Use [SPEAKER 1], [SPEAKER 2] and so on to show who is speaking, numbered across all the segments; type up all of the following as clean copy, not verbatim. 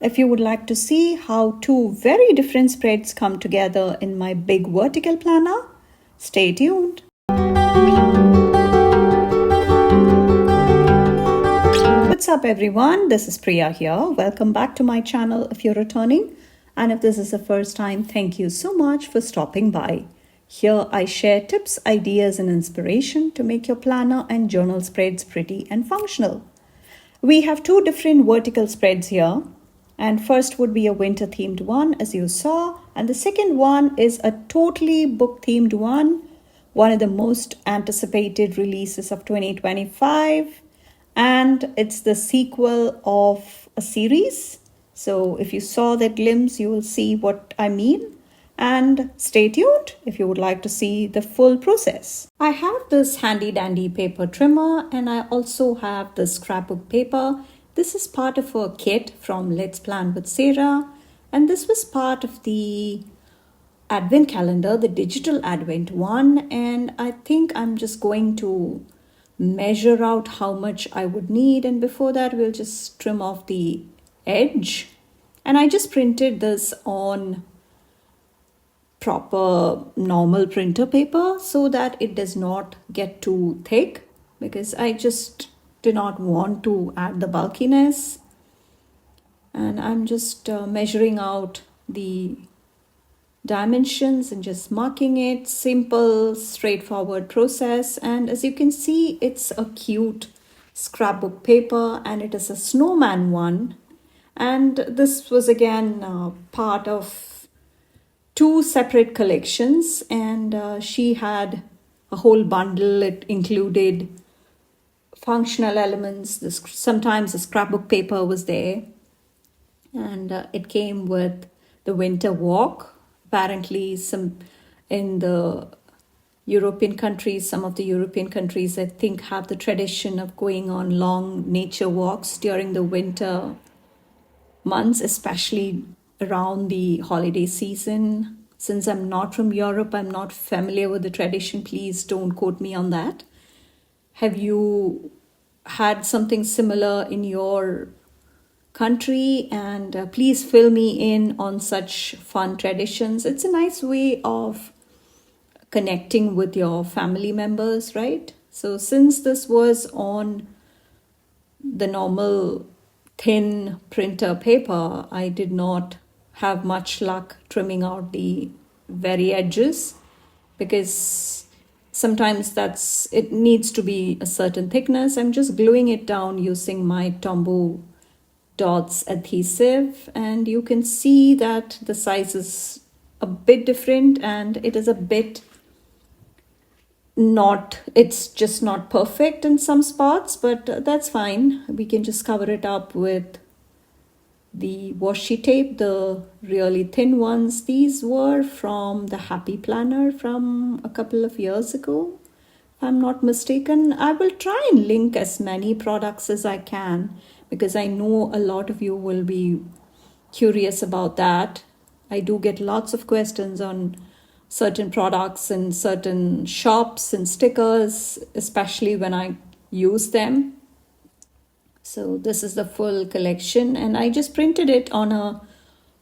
[SPEAKER 1] If you would like to see how two very different spreads come together in my big vertical planner, stay tuned. What's up everyone, this is Priya here. Welcome back to my channel if you're returning, and if this is the first time, thank you so much for stopping by. Here I share tips, ideas and inspiration to make your planner and journal spreads pretty and functional. We have two different vertical spreads here, and first would be a winter themed one as you saw, and the second one is a totally book themed one of the most anticipated releases of 2025, and it's the sequel of a series. So if you saw that glimpse, you will see what I mean. And stay tuned if you would like to see the full process. I have this handy dandy paper trimmer, and I also have the scrapbook paper. This is part of a kit from Let's Plan with Sarah, and this was part of the advent calendar, the digital advent one, and I think I'm just going to measure out how much I would need, and before that we'll just trim off the edge. And I just printed this on proper normal printer paper so that it does not get too thick, because I just do not want to add the bulkiness. And I'm just measuring out the dimensions and just marking it. Simple, straightforward process. And as you can see, it's a cute scrapbook paper, and it is a snowman one. And this was again part of two separate collections, and she had a whole bundle. It included functional elements. Sometimes the scrapbook paper was there, and it came with the winter walk. Apparently, some in the European countries, some of the European countries, I think, have the tradition of going on long nature walks during the winter months, especially around the holiday season. Since I'm not from Europe, I'm not familiar with the tradition. Please don't quote me on that. Have you had something similar in your country? And please fill me in on such fun traditions. It's a nice way of connecting with your family members, right? So since this was on the normal thin printer paper, I did not have much luck trimming out the very edges, because sometimes it needs to be a certain thickness. I'm just gluing it down using my Tombow dots adhesive, and you can see that the size is a bit different, and it is a bit it's just not perfect in some spots, but that's fine. We can just cover it up with the washi tape, the really thin ones. These were from the Happy Planner from a couple of years ago, if I'm not mistaken. I will try and link as many products as I can, because I know a lot of you will be curious about that. I do get lots of questions on certain products and certain shops and stickers, especially when I use them. So this is the full collection, and I just printed it on a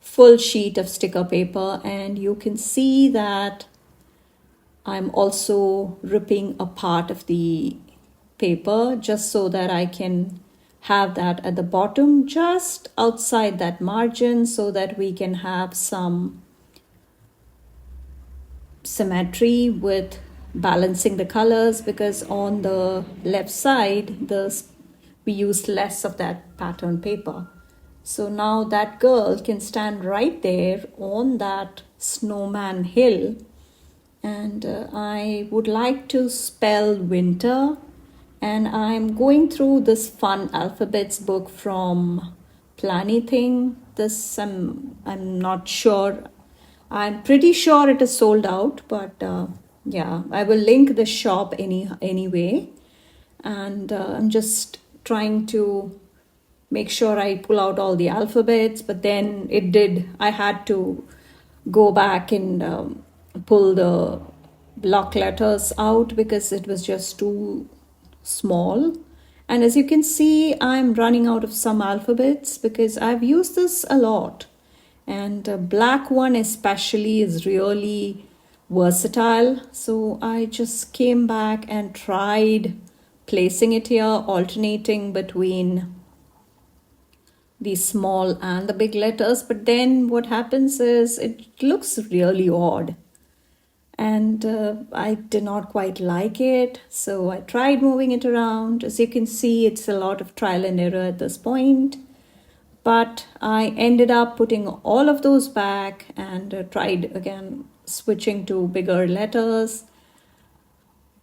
[SPEAKER 1] full sheet of sticker paper, and you can see that I'm also ripping a part of the paper just so that I can have that at the bottom, just outside that margin, so that we can have some symmetry with balancing the colors, because on the left side we used less of that pattern paper. So now that girl can stand right there on that snowman hill, and I would like to spell winter, and I'm going through this fun alphabets book from Planything. This I'm not sure. I'm pretty sure it is sold out, but yeah, I will link the shop anyway. And I'm just trying to make sure I pull out all the alphabets, but then I had to go back and pull the block letters out because it was just too small. And as you can see, I'm running out of some alphabets because I've used this a lot. And black one especially is really versatile. So I just came back and tried placing it here, alternating between the small and the big letters. But then what happens is it looks really odd. And I did not quite like it. So I tried moving it around. As you can see, it's a lot of trial and error at this point. But I ended up putting all of those back and tried again switching to bigger letters.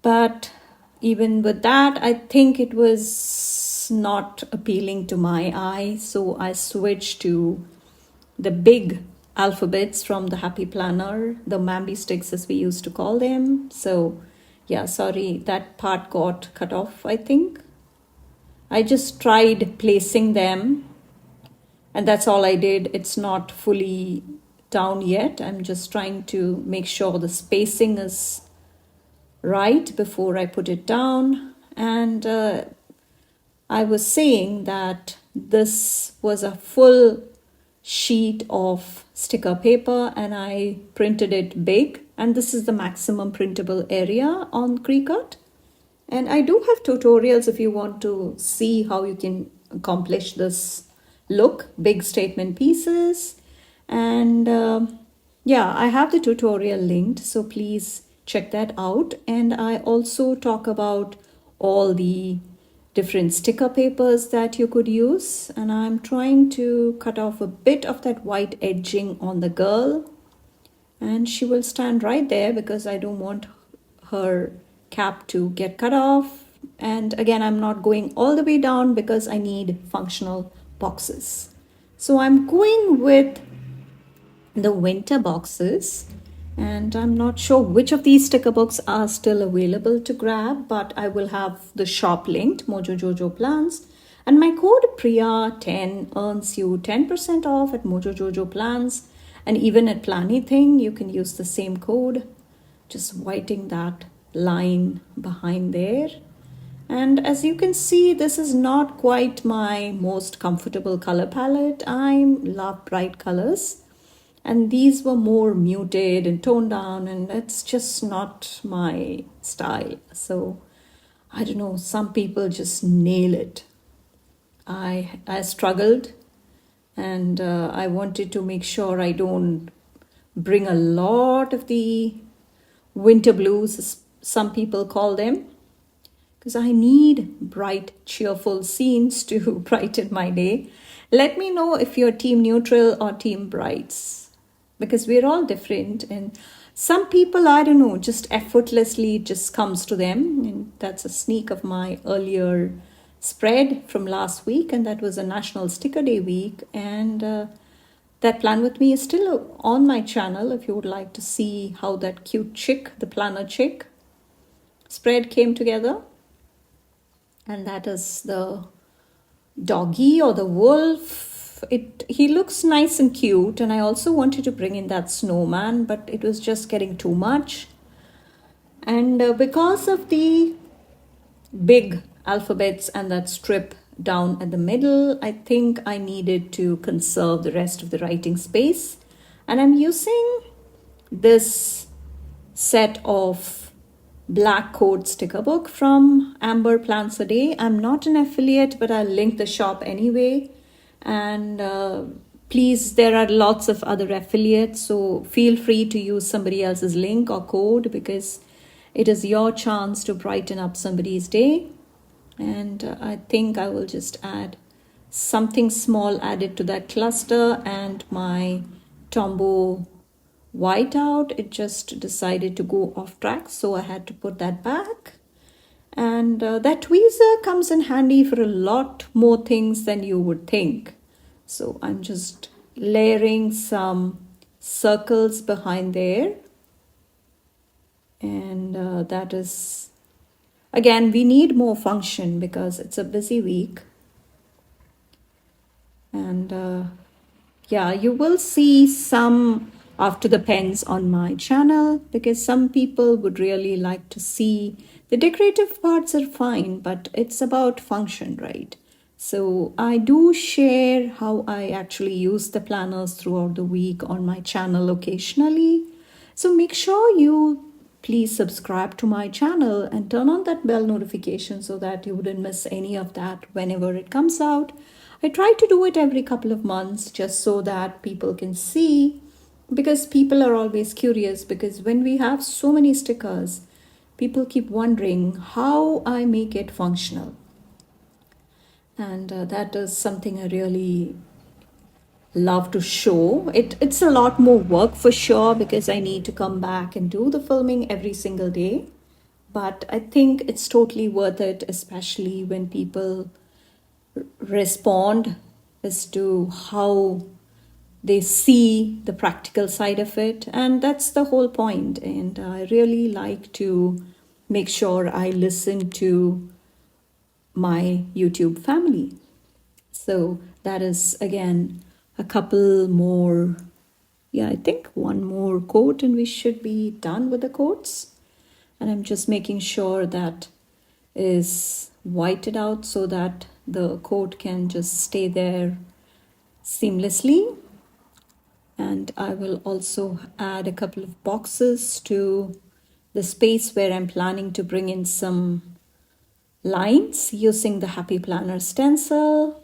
[SPEAKER 1] But even with that, I think it was not appealing to my eye. So I switched to the big alphabets from the Happy Planner, the Mambi sticks as we used to call them. So yeah, sorry, that part got cut off, I think. I just tried placing them and that's all I did. It's not fully down yet. I'm just trying to make sure the spacing is right before I put it down. And I was saying that this was a full sheet of sticker paper and I printed it big, and this is the maximum printable area on Cricut. And I do have tutorials if you want to see how you can accomplish this look, big statement pieces. And yeah, I have the tutorial linked, so please check that out. And I also talk about all the different sticker papers that you could use. And I'm trying to cut off a bit of that white edging on the girl. And she will stand right there because I don't want her cap to get cut off. And again, I'm not going all the way down because I need functional boxes. So I'm going with the winter boxes, and I'm not sure which of these sticker books are still available to grab, but I will have the shop linked, Mojo Jojo Plans. And my code Priya10 earns you 10% off at Mojo Jojo Plans. And even at Planything, you can use the same code. Just whiting that line behind there. And as you can see, this is not quite my most comfortable color palette. I love bright colors. And these were more muted and toned down, and it's just not my style. So I don't know, some people just nail it. I struggled, and I wanted to make sure I don't bring a lot of the winter blues, as some people call them, because I need bright, cheerful scenes to brighten my day. Let me know if you're team neutral or team brights, because we're all different. And some people, I don't know, just effortlessly it just comes to them. And that's a sneak of my earlier spread from last week, and that was a National Sticker Day week. And that plan with me is still on my channel if you would like to see how that cute chick, the planner chick, spread came together. And that is the doggy or the wolf. He looks nice and cute, and I also wanted to bring in that snowman, but it was just getting too much. And because of the big alphabets and that strip down at the middle, I think I needed to conserve the rest of the writing space. And I'm using this set of black code sticker book from Amber Plans a Day. I'm not an affiliate, but I'll link the shop anyway. And please, there are lots of other affiliates, so feel free to use somebody else's link or code, because it is your chance to brighten up somebody's day. And I think I will just add something small added to that cluster, and my Tombow whiteout, it just decided to go off track, so I had to put that back. And that tweezer comes in handy for a lot more things than you would think. So I'm just layering some circles behind there. And that is, again, we need more function because it's a busy week. And yeah, you will see some after the pens on my channel, because some people would really like to see The decorative parts are fine, but it's about function, right? So I do share how I actually use the planners throughout the week on my channel occasionally. So make sure you please subscribe to my channel and turn on that bell notification so that you wouldn't miss any of that whenever it comes out. I try to do it every couple of months just so that people can see, because people are always curious, because when we have so many stickers, people keep wondering how I make it functional. And that is something I really love to show. It's a lot more work for sure, because I need to come back and do the filming every single day. But I think it's totally worth it, especially when people respond as to how they see the practical side of it. And that's the whole point. And I really like to make sure I listen to my YouTube family. So that is again a couple more. Yeah, I think one more coat and we should be done with the coats. And I'm just making sure that is whited out so that the coat can just stay there seamlessly. And I will also add a couple of boxes to the space where I'm planning to bring in some lines using the Happy Planner stencil.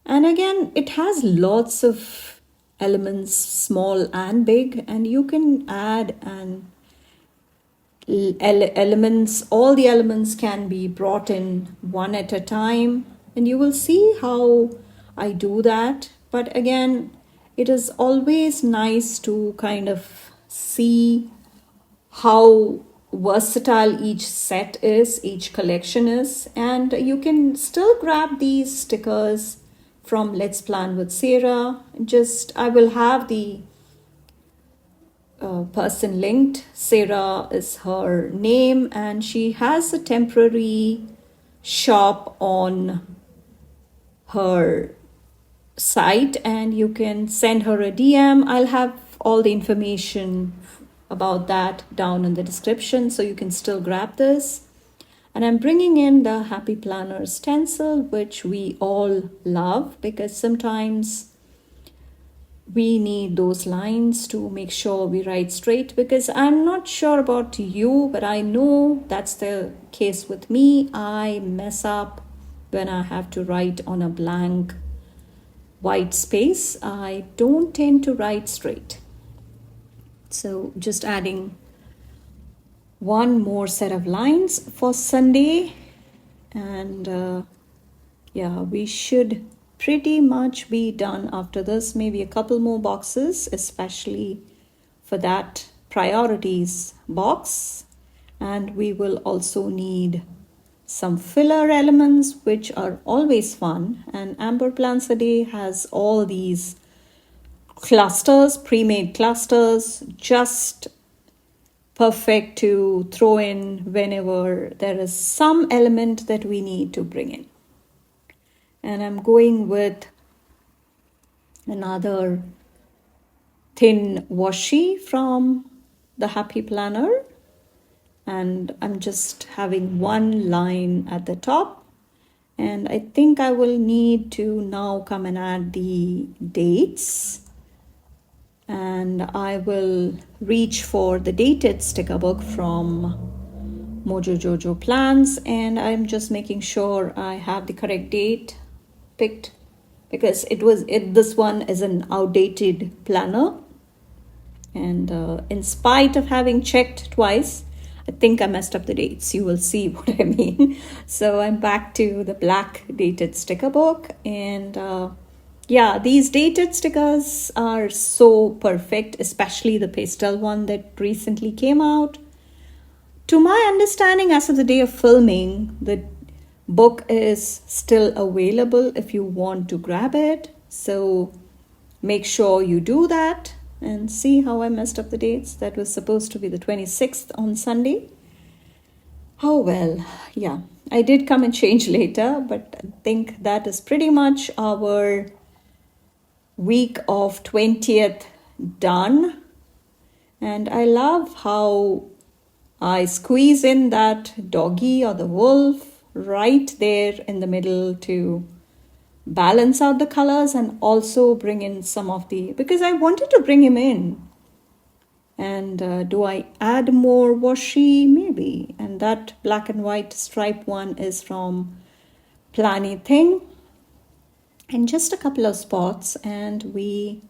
[SPEAKER 1] And again, it has lots of elements, small and big, and you can add and elements, all the elements can be brought in one at a time, and you will see how I do that. But again, it is always nice to kind of see how versatile each set is, each collection is, and you can still grab these stickers from Let's Plan with Sarah. Just I will have the person linked. Sarah is her name, and she has a temporary shop on her site, and you can send her a DM. I'll have all the information about that down in the description, so you can still grab this. And I'm bringing in the Happy Planner stencil, which we all love, because sometimes we need those lines to make sure we write straight. Because I'm not sure about you, but I know that's the case with me. I mess up when I have to write on a blank white space. I don't tend to write straight. So just adding one more set of lines for Sunday, and yeah, we should pretty much be done after this. Maybe a couple more boxes, especially for that priorities box. And we will also need some filler elements, which are always fun. And Amber Plans a Day has all these clusters, pre-made clusters, just perfect to throw in whenever there is some element that we need to bring in. And I'm going with another thin washi from the Happy Planner, and I'm just having one line at the top. And I think I will need to now come and add the dates, and I will reach for the dated sticker book from Mojo Jojo Plans, and I'm just making sure I have the correct date picked, because this one is an outdated planner, and in spite of having checked twice, I think I messed up the dates. You will see what I mean. So I'm back to the black dated sticker book, and yeah, these dated stickers are so perfect, especially the pastel one that recently came out. To my understanding, as of the day of filming, the book is still available if you want to grab it. So make sure you do that. And see how I messed up the dates. That was supposed to be the 26th on Sunday. Oh well, yeah. I did come and change later, but I think that is pretty much our week of 20th done. And I love how I squeeze in that doggy or the wolf right there in the middle to balance out the colors and also bring in some of the, because I wanted to bring him in. And do I add more washi? Maybe. And that black and white stripe one is from Plani Thing. And just a couple of spots and we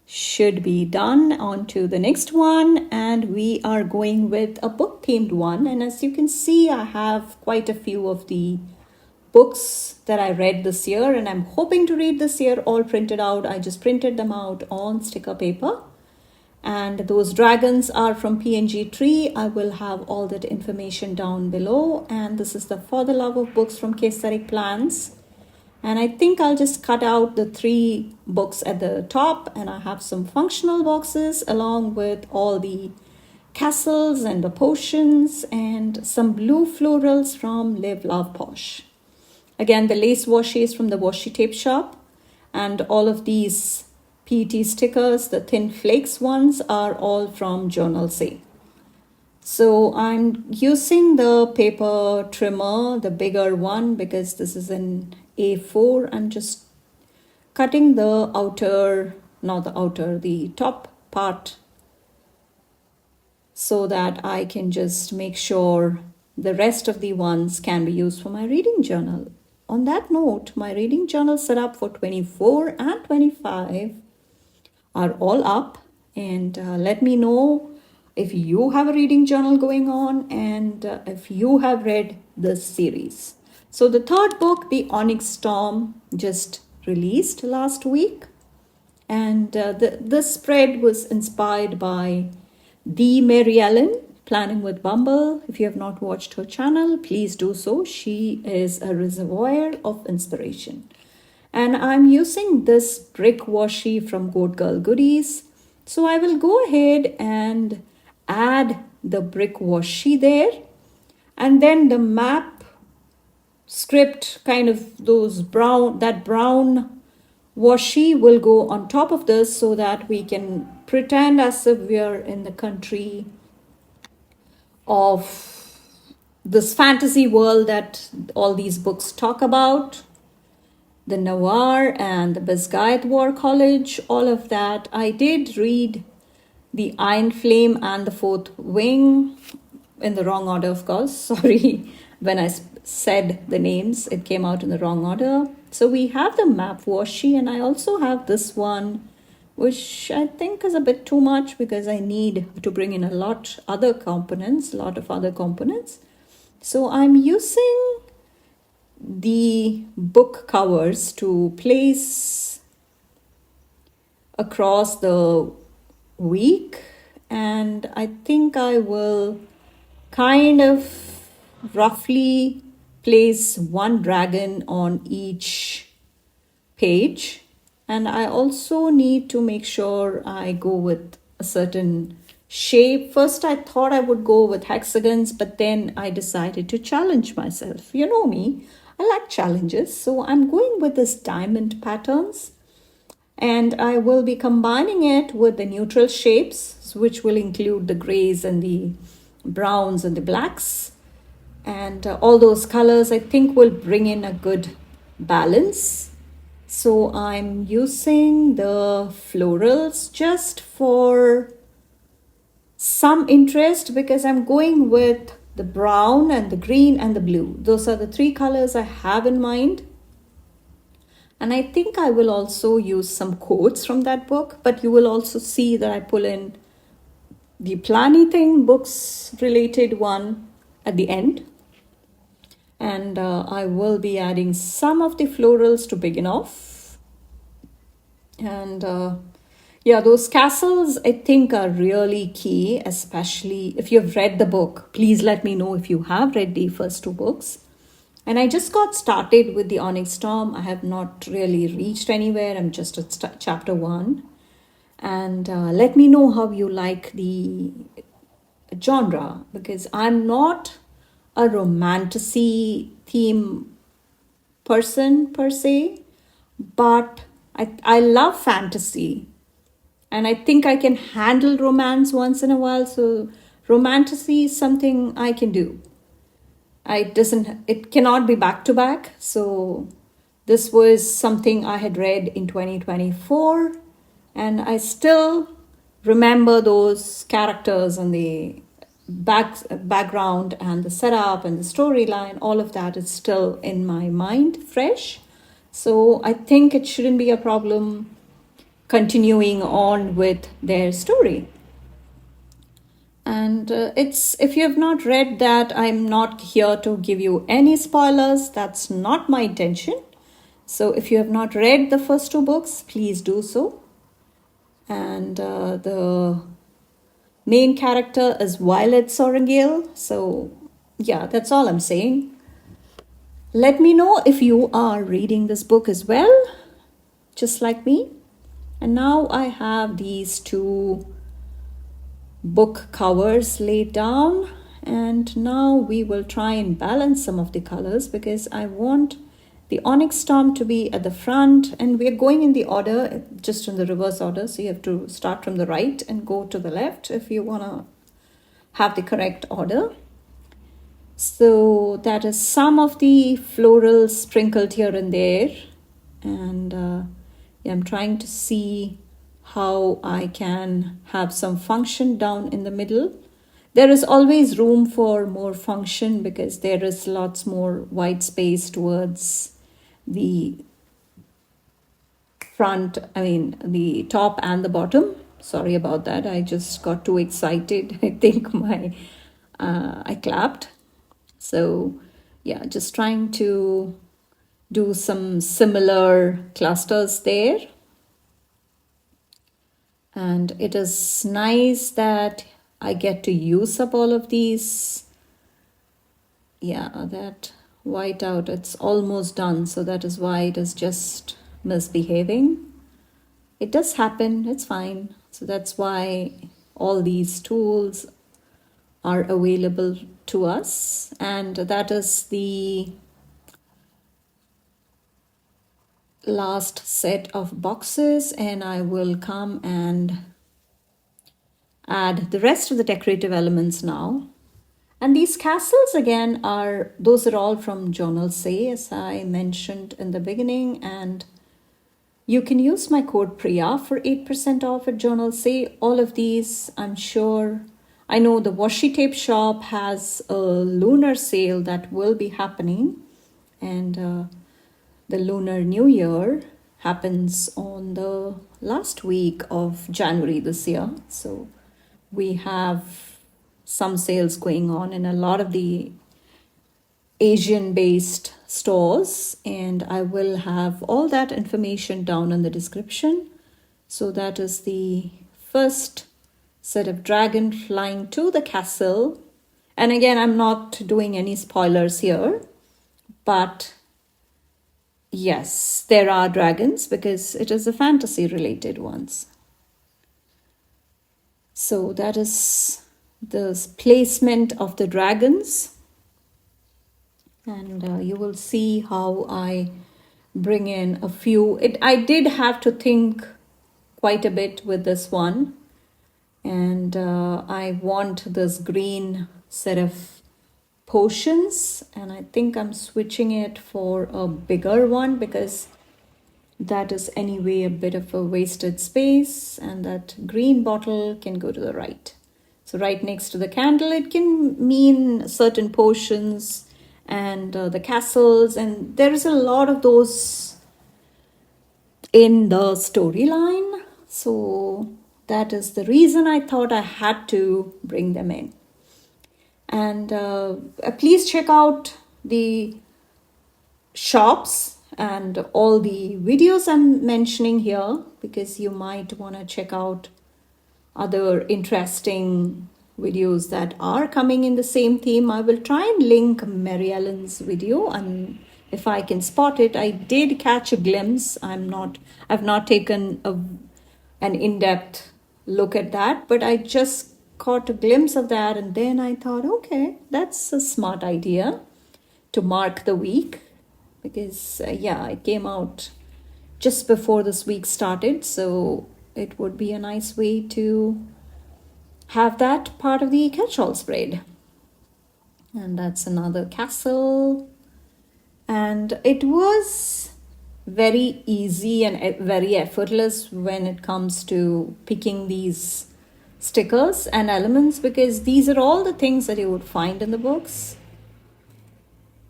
[SPEAKER 1] should be done. On to the next one, and we are going with a book themed one. And as you can see, I have quite a few of the books that I read this year and I'm hoping to read this year all printed out. I just printed them out on sticker paper. And those dragons are from PNG Tree. I will have all that information down below. And this is the For the Love of Books from Priya'screativeplans. And I think I'll just cut out the 3 books at the top, and I have some functional boxes along with all the castles and the potions and some blue florals from Live Love Posh. Again, the lace washi is from the washi tape shop, and all of these PET stickers, the thin flakes ones, are all from Journal Say. So I'm using the paper trimmer, the bigger one, because this is an A4. I'm just cutting the outer, not the outer, the top part so that I can just make sure the rest of the ones can be used for my reading journal. On that note, my reading journal setup for 24 and 25 are all up, and let me know if you have a reading journal going on and if you have read this series. So the third book, the Onyx Storm, just released last week, and this spread was inspired by the Mary Ellen, Planning with Bumble. If you have not watched her channel, please do so. She is a reservoir of inspiration. And I'm using this brick washi from Goat Girl Goodies. So I will go ahead and add the brick washi there. And then the map script, kind of those brown, that brown washi will go on top of this so that we can pretend as if we are in the country of this fantasy world that all these books talk about. The Nawar and the Bisgayat War College, all of that. I did read the Iron Flame and the Fourth Wing in the wrong order, of course. Sorry, when I said the names, it came out in the wrong order. So we have the map washi, and I also have this one, which I think is a bit too much because I need to bring in a lot of other components. So I'm using the book covers to place across the week, and I think I will kind of roughly place one dragon on each page. And I also need to make sure I go with a certain shape. First I thought I would go with hexagons, but then I decided to challenge myself. You know me, I like challenges, so I'm going with this diamond patterns, and I will be combining it with the neutral shapes, which will include the grays and the browns and the blacks, and all those colors I think will bring in a good balance. So I'm using the florals just for some interest because I'm going with the brown and the green and the blue. Those are the 3 colors I have in mind. And I think I will also use some quotes from that book, but you will also see that I pull in the Plani Thing books related one at the end. And I will be adding some of the florals to begin off. And yeah, those castles I think are really key, especially if you've read the book. Please let me know if you have read the first 2 books. And I just got started with the Onyx Storm. I have not really reached anywhere. I'm just at chapter 1. And let me know how you like the genre, because I'm not a romantasy theme person per se, but I love fantasy. And I think I can handle romance once in a while. So romantasy is something I can do. It cannot be back to back. So this was something I had read in 2024, and I still remember those characters and the background and the setup and the storyline. All of that is still in my mind, fresh. So I think it shouldn't be a problem continuing on with their story. And it's, if you have not read that, I'm not here to give you any spoilers. That's not my intention. So if you have not read the first two books, please do so. And the main character is Violet Sorrengail. So yeah, that's all I'm saying. Let me know if you are reading this book as well, just like me. And now I have these two book covers laid down, and now we will try and balance some of the colors because I want the Onyx Storm to be at the front, and we're going in the order, just in the reverse order. So you have to start from the right and go to the left if you want to have the correct order. So that is some of the florals sprinkled here and there. And yeah, I'm trying to see how I can have some function down in the middle. There is always room for more function because there is lots more white space towards the front, the top and the bottom. Sorry about that. I just got too excited. I think I clapped. So yeah, just trying to do some similar clusters there. And it is nice that I get to use up all of these. Yeah, that white out, it's almost done. So that is why it is just misbehaving. It does happen, it's fine. So that's why all these tools are available to us. And that is the last set of boxes, and I will come and add the rest of the decorative elements now. And these castles again those are all from Journal Say, as I mentioned in the beginning, and you can use my code Priya for 8% off at Journal Say. All of these, I'm sure, I know the washi tape shop has a lunar sale that will be happening, and the Lunar New Year happens on the last week of January this year. So we have some sales going on in a lot of the Asian-based stores, and I will have all that information down in the description. So that is the first set of dragon flying to the castle. And again, I'm not doing any spoilers here, but yes, there are dragons because it is a fantasy related ones. So that is the placement of the dragons. And you will see how I bring in a few. I did have to think quite a bit with this one. And I want this green set of potions, and I think I'm switching it for a bigger one because that is anyway a bit of a wasted space, and that green bottle can go to the right. So right next to the candle, it can mean certain potions and the castles, and there is a lot of those in the storyline. So that is the reason I thought I had to bring them in. And please check out the shops and all the videos I'm mentioning here, because you might want to check out other interesting videos that are coming in the same theme. I will try and link Mary Ellen's video, and if I can spot it. I did catch a glimpse. I've not taken an in-depth look at that, but I just caught a glimpse of that, and then I thought, okay, that's a smart idea to mark the week, because it came out just before this week started, so it would be a nice way to have that part of the catch-all spread. And that's another castle. And it was very easy and very effortless when it comes to picking these stickers and elements, because these are all the things that you would find in the books.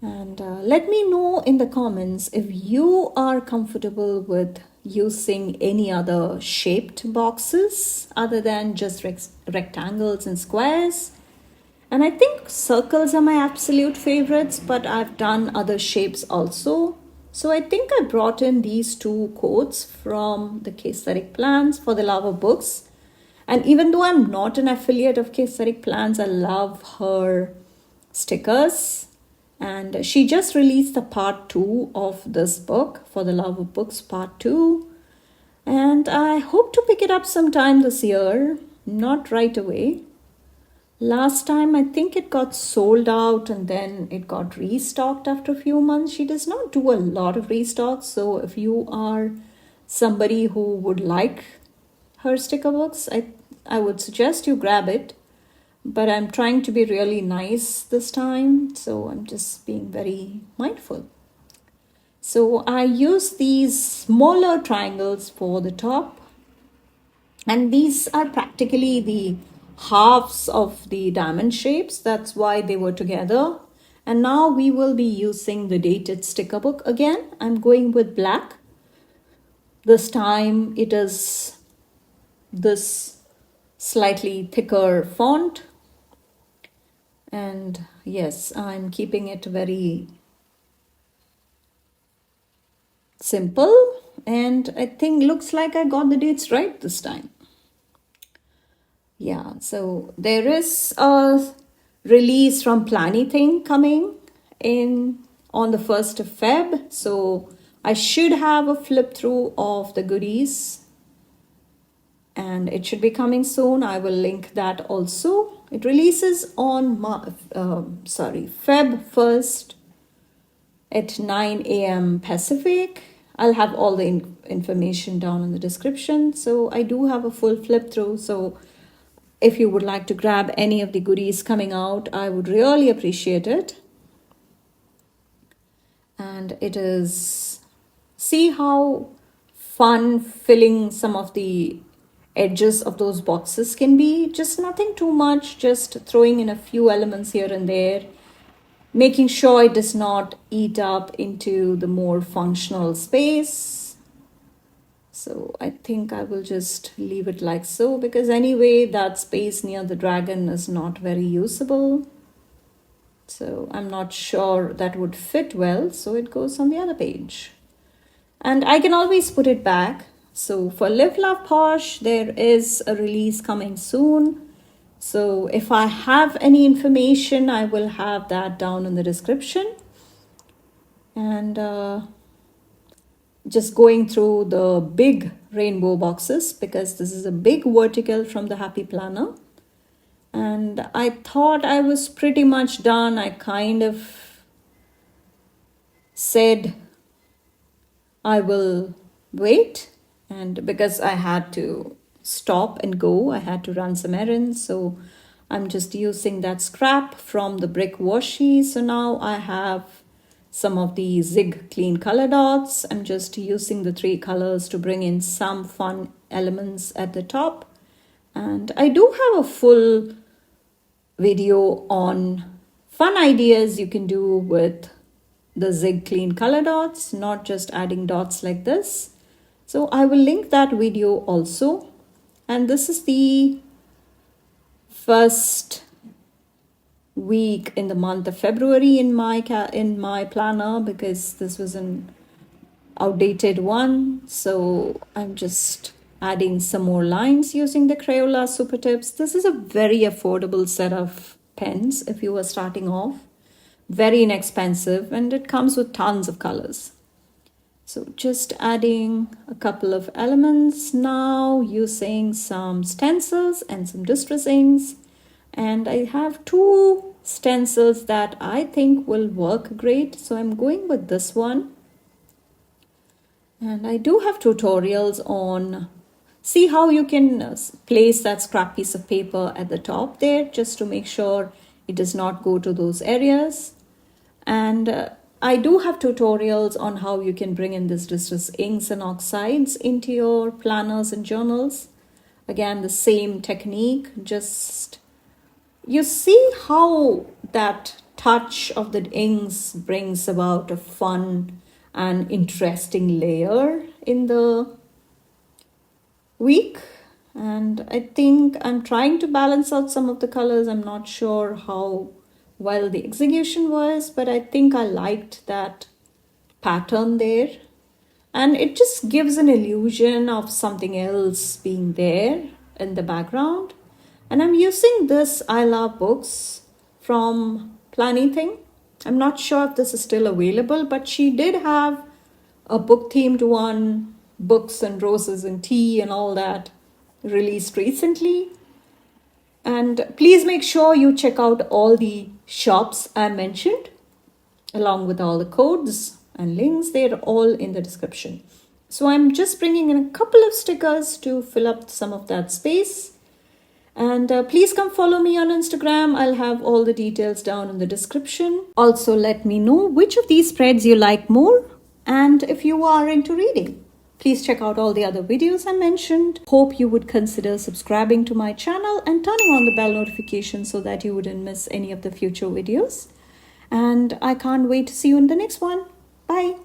[SPEAKER 1] And let me know in the comments if you are comfortable with using any other shaped boxes other than just rectangles and squares. And I think circles are my absolute favorites, but I've done other shapes also. So I think I brought in these two quotes from the Priya'screativeplans for the love of books. And even though I'm not an affiliate of Priya'screativeplans, I love her stickers. And she just released the part 2 of this book, For the Love of Books part 2. And I hope to pick it up sometime this year, not right away. Last time I think it got sold out and then it got restocked after a few months. She does not do a lot of restocks. So if you are somebody who would like her sticker books, I would suggest you grab it. But I'm trying to be really nice this time, so I'm just being very mindful. So I use these smaller triangles for the top, and these are practically the halves of the diamond shapes. That's why they were together. And now we will be using the dated sticker book again. I'm going with black. This time it is this slightly thicker font. And yes, I'm keeping it very simple, and I think looks like I got the dates right this time. Yeah, so there is a release from Planything coming in on the 1st of Feb. So I should have a flip through of the goodies, and it should be coming soon. I will link that also. It releases on Feb 1st at 9 a.m. Pacific. I'll have all the information down in the description. So I do have a full flip through. So if you would like to grab any of the goodies coming out, I would really appreciate it. And it is, see how fun filling some of the edges of those boxes can be. Just nothing too much, just throwing in a few elements here and there, making sure it does not eat up into the more functional space. So I think I will just leave it like so, because anyway that space near the dragon is not very usable. So I'm not sure that would fit well, so it goes on the other page. And I can always put it back. So for Live Love Posh, there is a release coming soon. So if I have any information, I will have that down in the description. And just going through the big rainbow boxes, because this is a big vertical from the Happy Planner. And I thought I was pretty much done. I kind of said I will wait, and because I had to stop and go, I had to run some errands, so I'm just using that scrap from the brick washi. So now I have some of the Zig clean color dots. I'm just using the 3 colors to bring in some fun elements at the top. And I do have a full video on fun ideas you can do with the Zig clean color dots, not just adding dots like this. So I will link that video also. And this is the first week in the month of February in my planner, because this was an outdated one. So I'm just adding some more lines using the Crayola Super Tips. This is a very affordable set of pens if you are starting off. Very inexpensive, and it comes with tons of colors. So just adding a couple of elements now, using some stencils and some distressings. And I have 2 stencils that I think will work great. So I'm going with this one. And I do have tutorials on See how you can place that scrap piece of paper at the top there, just to make sure it does not go to those areas. And I do have tutorials on how you can bring in this distress inks and oxides into your planners and journals. Again, the same technique, just you see how that touch of the inks brings about a fun and interesting layer in the week. And I think I'm trying to balance out some of the colors. I'm not sure how well the execution was, but I think I liked that pattern there. And it just gives an illusion of something else being there in the background. And I'm using this I Love Books from Planything. I'm not sure if this is still available, but she did have a book themed one, Books and Roses and Tea and all that, released recently. And please make sure you check out all the shops I mentioned, along with all the codes and links. They're all in the description. So I'm just bringing in a couple of stickers to fill up some of that space. And please come follow me on Instagram. I'll have all the details down in the description. Also, let me know which of these spreads you like more, and if you are into reading. Please check out all the other videos I mentioned. Hope you would consider subscribing to my channel and turning on the bell notification so that you wouldn't miss any of the future videos. And I can't wait to see you in the next one. Bye.